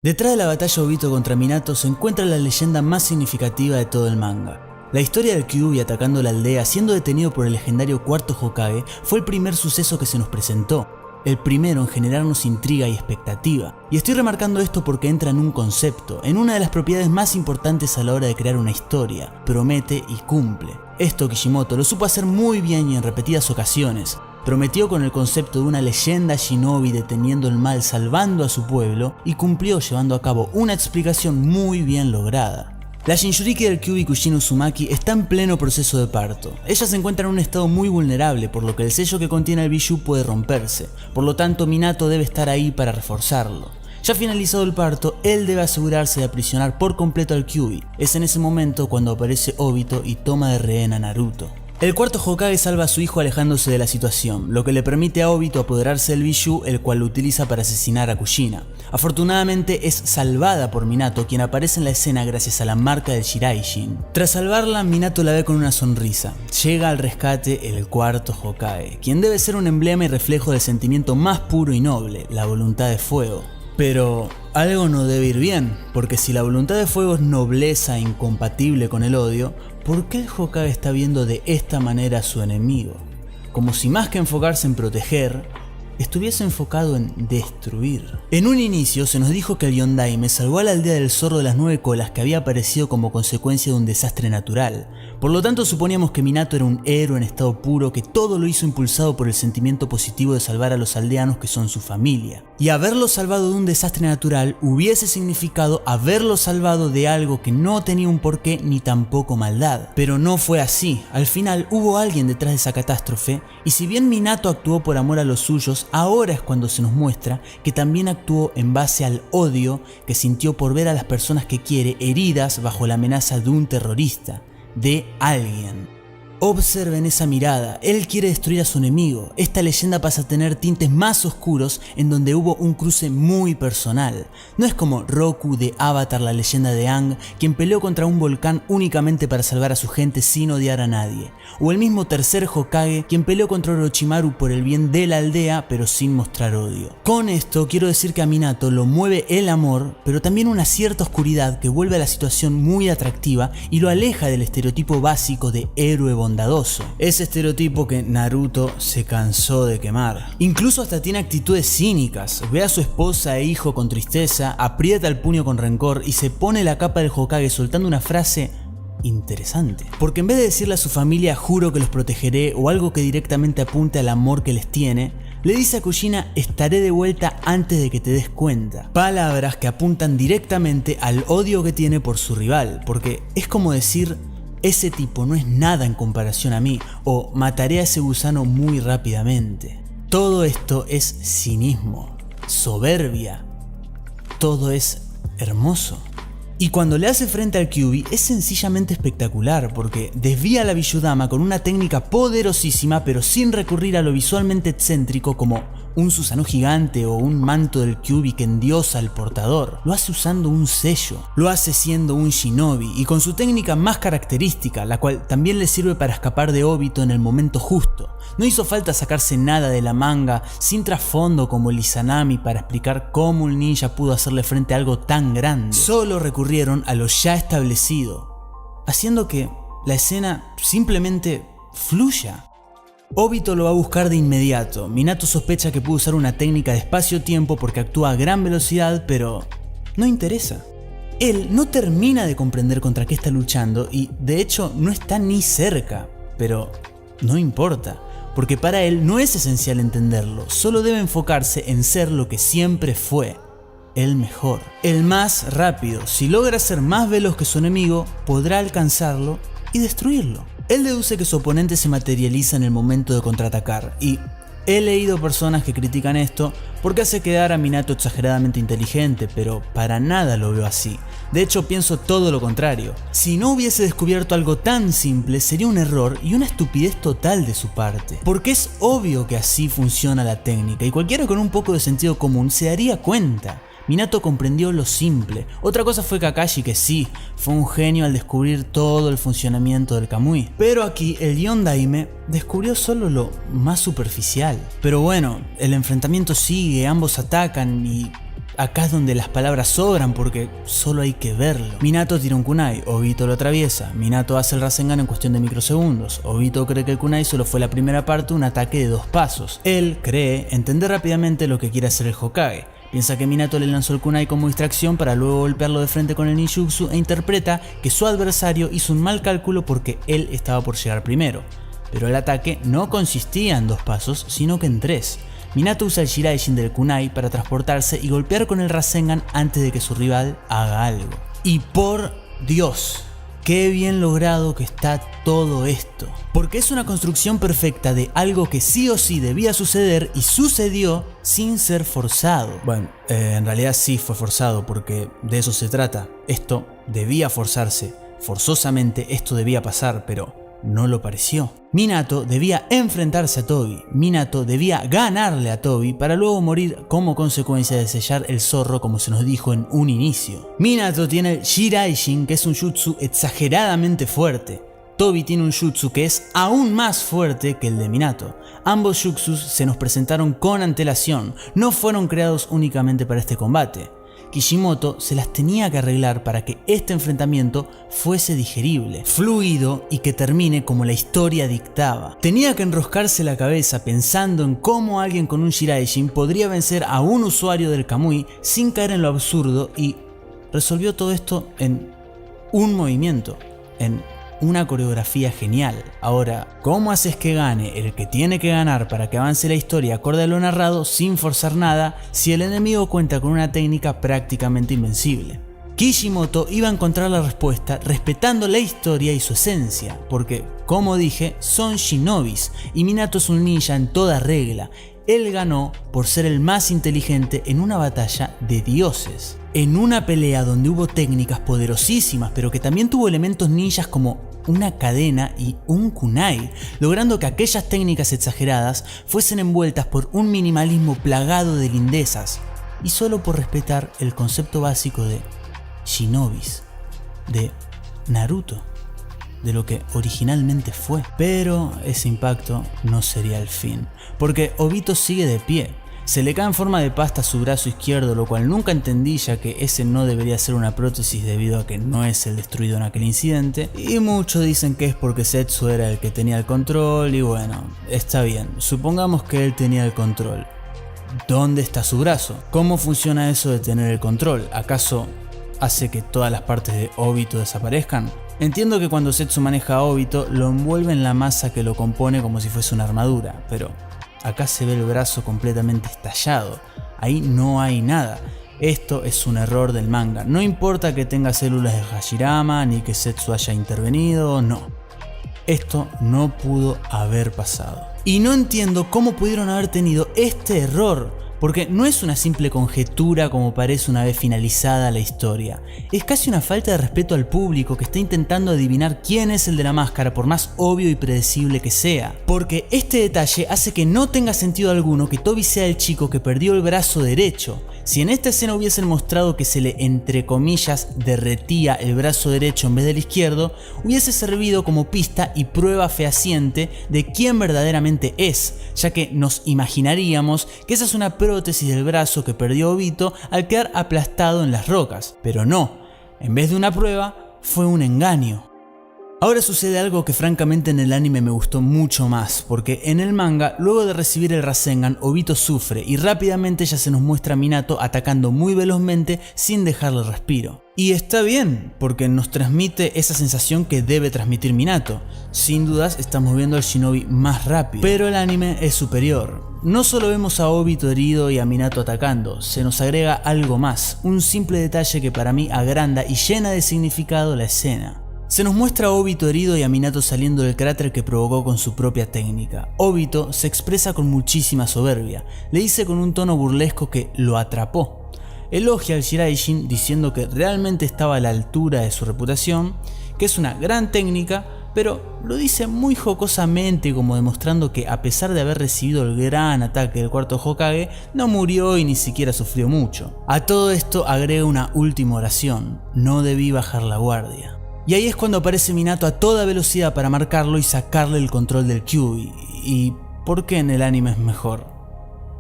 Detrás de la batalla Obito contra Minato se encuentra la leyenda más significativa de todo el manga. La historia del Kyuubi atacando la aldea siendo detenido por el legendario cuarto Hokage fue el primer suceso que se nos presentó, el primero en generarnos intriga y expectativa. Y estoy remarcando esto porque entra en un concepto, en una de las propiedades más importantes a la hora de crear una historia: promete y cumple. Esto Kishimoto lo supo hacer muy bien y en repetidas ocasiones. Prometió con el concepto de una leyenda shinobi deteniendo el mal salvando a su pueblo y cumplió llevando a cabo una explicación muy bien lograda. La Jinchuriki del Kyuubi Kushina Uzumaki está en pleno proceso de parto. Ella se encuentra en un estado muy vulnerable, por lo que el sello que contiene el Bijuu puede romperse. Por lo tanto, Minato debe estar ahí para reforzarlo. Ya finalizado el parto, él debe asegurarse de aprisionar por completo al Kyuubi. Es en ese momento cuando aparece Obito y toma de rehén a Naruto. El cuarto Hokage salva a su hijo alejándose de la situación, lo que le permite a Obito apoderarse del Bijuu, el cual lo utiliza para asesinar a Kushina. Afortunadamente es salvada por Minato, quien aparece en la escena gracias a la marca del Shiraishin. Tras salvarla, Minato la ve con una sonrisa. Llega al rescate el cuarto Hokage, quien debe ser un emblema y reflejo del sentimiento más puro y noble, la voluntad de fuego. Pero algo no debe ir bien, porque si la voluntad de fuego es nobleza incompatible con el odio, ¿por qué el Hokage está viendo de esta manera a su enemigo? Como si más que enfocarse en proteger, estuviese enfocado en destruir. En un inicio se nos dijo que el Yondaime salvó a la aldea del zorro de las 9 colas que había aparecido como consecuencia de un desastre natural. Por lo tanto suponíamos que Minato era un héroe en estado puro que todo lo hizo impulsado por el sentimiento positivo de salvar a los aldeanos que son su familia. Y haberlo salvado de un desastre natural hubiese significado haberlo salvado de algo que no tenía un porqué ni tampoco maldad. Pero no fue así. Al final hubo alguien detrás de esa catástrofe, y si bien Minato actuó por amor a los suyos, ahora es cuando se nos muestra que también actuó en base al odio que sintió por ver a las personas que quiere heridas bajo la amenaza de un terrorista, de alguien. Observen esa mirada, él quiere destruir a su enemigo. Esta leyenda pasa a tener tintes más oscuros en donde hubo un cruce muy personal. No es como Roku de Avatar, la leyenda de Aang, quien peleó contra un volcán únicamente para salvar a su gente sin odiar a nadie. O el mismo tercer Hokage, quien peleó contra Orochimaru por el bien de la aldea pero sin mostrar odio. Con esto quiero decir que a Minato lo mueve el amor, pero también una cierta oscuridad que vuelve a la situación muy atractiva y lo aleja del estereotipo básico de héroe bondadoso. Ese estereotipo que Naruto se cansó de quemar. Incluso hasta tiene actitudes cínicas. Ve a su esposa e hijo con tristeza, aprieta el puño con rencor y se pone la capa del Hokage soltando una frase interesante. Porque en vez de decirle a su familia juro que los protegeré o algo que directamente apunte al amor que les tiene, le dice a Kushina estaré de vuelta antes de que te des cuenta. Palabras que apuntan directamente al odio que tiene por su rival, porque es como decir ese tipo no es nada en comparación a mí, o mataré a ese gusano muy rápidamente. Todo esto es cinismo, soberbia, todo es hermoso. Y cuando le hace frente al Kyuubi es sencillamente espectacular porque desvía a la Bishudama con una técnica poderosísima pero sin recurrir a lo visualmente excéntrico como un Susanoo gigante o un manto del Kyuubi que endiosa al portador. Lo hace usando un sello, lo hace siendo un shinobi y con su técnica más característica, la cual también le sirve para escapar de Obito en el momento justo. No hizo falta sacarse nada de la manga sin trasfondo como el Izanami para explicar cómo un ninja pudo hacerle frente a algo tan grande. Solo recurrieron a lo ya establecido, haciendo que la escena simplemente fluya. Obito lo va a buscar de inmediato. Minato sospecha que pudo usar una técnica de espacio-tiempo porque actúa a gran velocidad, pero no interesa. Él no termina de comprender contra qué está luchando y de hecho no está ni cerca, pero no importa, porque para él no es esencial entenderlo, solo debe enfocarse en ser lo que siempre fue, el mejor, el más rápido. Si logra ser más veloz que su enemigo, podrá alcanzarlo y destruirlo. Él deduce que su oponente se materializa en el momento de contraatacar y he leído personas que critican esto porque hace quedar a Minato exageradamente inteligente, pero para nada lo veo así. De hecho pienso todo lo contrario. Si no hubiese descubierto algo tan simple sería un error y una estupidez total de su parte. Porque es obvio que así funciona la técnica y cualquiera con un poco de sentido común se daría cuenta. Minato comprendió lo simple. Otra cosa fue Kakashi, que sí, fue un genio al descubrir todo el funcionamiento del Kamui. Pero aquí el Yondaime descubrió solo lo más superficial. Pero bueno, el enfrentamiento sigue, ambos atacan y acá es donde las palabras sobran porque solo hay que verlo. Minato tira un kunai, Obito lo atraviesa, Minato hace el Rasengan en cuestión de microsegundos, Obito cree que el kunai solo fue la primera parte, un ataque de 2 pasos. Él cree entender rápidamente lo que quiere hacer el Hokage. Piensa que Minato le lanzó el kunai como distracción para luego golpearlo de frente con el ninjutsu e interpreta que su adversario hizo un mal cálculo porque él estaba por llegar primero. Pero el ataque no consistía en 2 pasos, sino que en 3. Minato usa el Shiraishin del kunai para transportarse y golpear con el Rasengan antes de que su rival haga algo. Y por Dios, qué bien logrado que está todo esto. Porque es una construcción perfecta de algo que sí o sí debía suceder y sucedió sin ser forzado. Bueno, en realidad sí fue forzado porque de eso se trata. Esto debía forzarse. Forzosamente esto debía pasar, pero no lo pareció. Minato debía enfrentarse a Tobi, Minato debía ganarle a Tobi para luego morir como consecuencia de sellar el zorro como se nos dijo en un inicio. Minato tiene el Shiraishin, que es un jutsu exageradamente fuerte. Tobi tiene un jutsu que es aún más fuerte que el de Minato. Ambos jutsus se nos presentaron con antelación, no fueron creados únicamente para este combate. Kishimoto se las tenía que arreglar para que este enfrentamiento fuese digerible, fluido y que termine como la historia dictaba. Tenía que enroscarse la cabeza pensando en cómo alguien con un Shiraishin podría vencer a un usuario del Kamui sin caer en lo absurdo y resolvió todo esto en un movimiento, en una coreografía genial. Ahora, ¿cómo haces que gane el que tiene que ganar para que avance la historia acorde a lo narrado sin forzar nada si el enemigo cuenta con una técnica prácticamente invencible? Kishimoto iba a encontrar la respuesta respetando la historia y su esencia, porque, como dije, son shinobis y Minato es un ninja en toda regla. Él ganó por ser el más inteligente en una batalla de dioses. En una pelea donde hubo técnicas poderosísimas, pero que también tuvo elementos ninjas como una cadena y un kunai, logrando que aquellas técnicas exageradas fuesen envueltas por un minimalismo plagado de lindezas, y solo por respetar el concepto básico de shinobis, de Naruto, de lo que originalmente fue. Pero ese impacto no sería el fin, porque Obito sigue de pie. Se le cae en forma de pasta su brazo izquierdo, lo cual nunca entendí, ya que ese no debería ser una prótesis debido a que no es el destruido en aquel incidente, y muchos dicen que es porque Zetsu era el que tenía el control, y bueno, está bien, supongamos que él tenía el control. ¿Dónde está su brazo? ¿Cómo funciona eso de tener el control? ¿Acaso hace que todas las partes de Obito desaparezcan? Entiendo que cuando Zetsu maneja a Obito, lo envuelve en la masa que lo compone como si fuese una armadura, pero acá se ve el brazo completamente estallado, ahí no hay nada. Esto es un error del manga, no importa que tenga células de Hashirama ni que Zetsu haya intervenido, no. Esto no pudo haber pasado. Y no entiendo cómo pudieron haber tenido este error, porque no es una simple conjetura como parece una vez finalizada la historia. Es casi una falta de respeto al público que está intentando adivinar quién es el de la máscara por más obvio y predecible que sea. Porque este detalle hace que no tenga sentido alguno que Tobi sea el chico que perdió el brazo derecho. Si en esta escena hubiesen mostrado que se le, entre comillas, derretía el brazo derecho en vez del izquierdo, hubiese servido como pista y prueba fehaciente de quién verdaderamente es, ya que nos imaginaríamos que esa es una prótesis del brazo que perdió Obito al quedar aplastado en las rocas. Pero no, en vez de una prueba, fue un engaño. Ahora sucede algo que francamente en el anime me gustó mucho más, porque en el manga, luego de recibir el Rasengan, Obito sufre y rápidamente ya se nos muestra a Minato atacando muy velozmente sin dejarle respiro. Y está bien, porque nos transmite esa sensación que debe transmitir Minato. Sin dudas estamos viendo al shinobi más rápido, pero el anime es superior. No solo vemos a Obito herido y a Minato atacando, se nos agrega algo más, un simple detalle que para mí agranda y llena de significado la escena. Se nos muestra a Obito herido y a Minato saliendo del cráter que provocó con su propia técnica. Obito se expresa con muchísima soberbia, le dice con un tono burlesco que lo atrapó. Elogia al Shiraishin diciendo que realmente estaba a la altura de su reputación, que es una gran técnica, pero lo dice muy jocosamente como demostrando que a pesar de haber recibido el gran ataque del cuarto Hokage, no murió y ni siquiera sufrió mucho. A todo esto agrega una última oración: no debí bajar la guardia. Y ahí es cuando aparece Minato a toda velocidad para marcarlo y sacarle el control del Kyuubi. ¿Y por qué en el anime es mejor?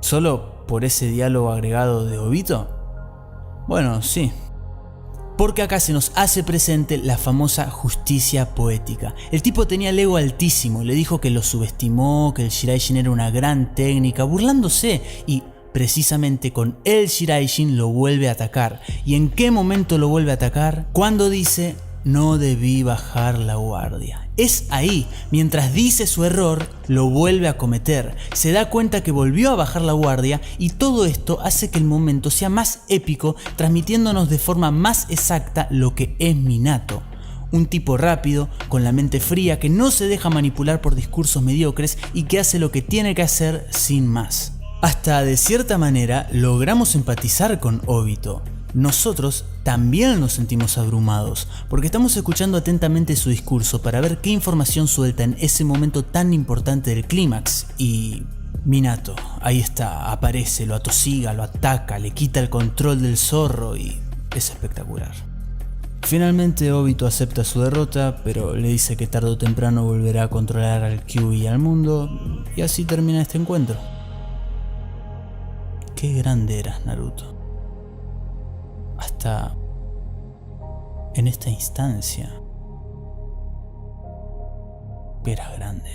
¿Solo por ese diálogo agregado de Obito? Bueno, sí. Porque acá se nos hace presente la famosa justicia poética. El tipo tenía el ego altísimo, le dijo que lo subestimó, que el Shiraishin era una gran técnica, burlándose, y precisamente con el Shiraishin lo vuelve a atacar. ¿Y en qué momento lo vuelve a atacar? Cuando dice: no debí bajar la guardia. Es ahí, mientras dice su error, lo vuelve a cometer. Se da cuenta que volvió a bajar la guardia y todo esto hace que el momento sea más épico, transmitiéndonos de forma más exacta lo que es Minato. Un tipo rápido, con la mente fría, que no se deja manipular por discursos mediocres y que hace lo que tiene que hacer sin más. Hasta de cierta manera logramos empatizar con Obito. Nosotros también nos sentimos abrumados, porque estamos escuchando atentamente su discurso para ver qué información suelta en ese momento tan importante del clímax. Y Minato, ahí está, aparece, lo atosiga, lo ataca, le quita el control del zorro y es espectacular. Finalmente Obito acepta su derrota, pero le dice que tarde o temprano volverá a controlar al Kyuubi y al mundo, y así termina este encuentro. Qué grande eras, Naruto. Hasta en esta instancia, eras grande.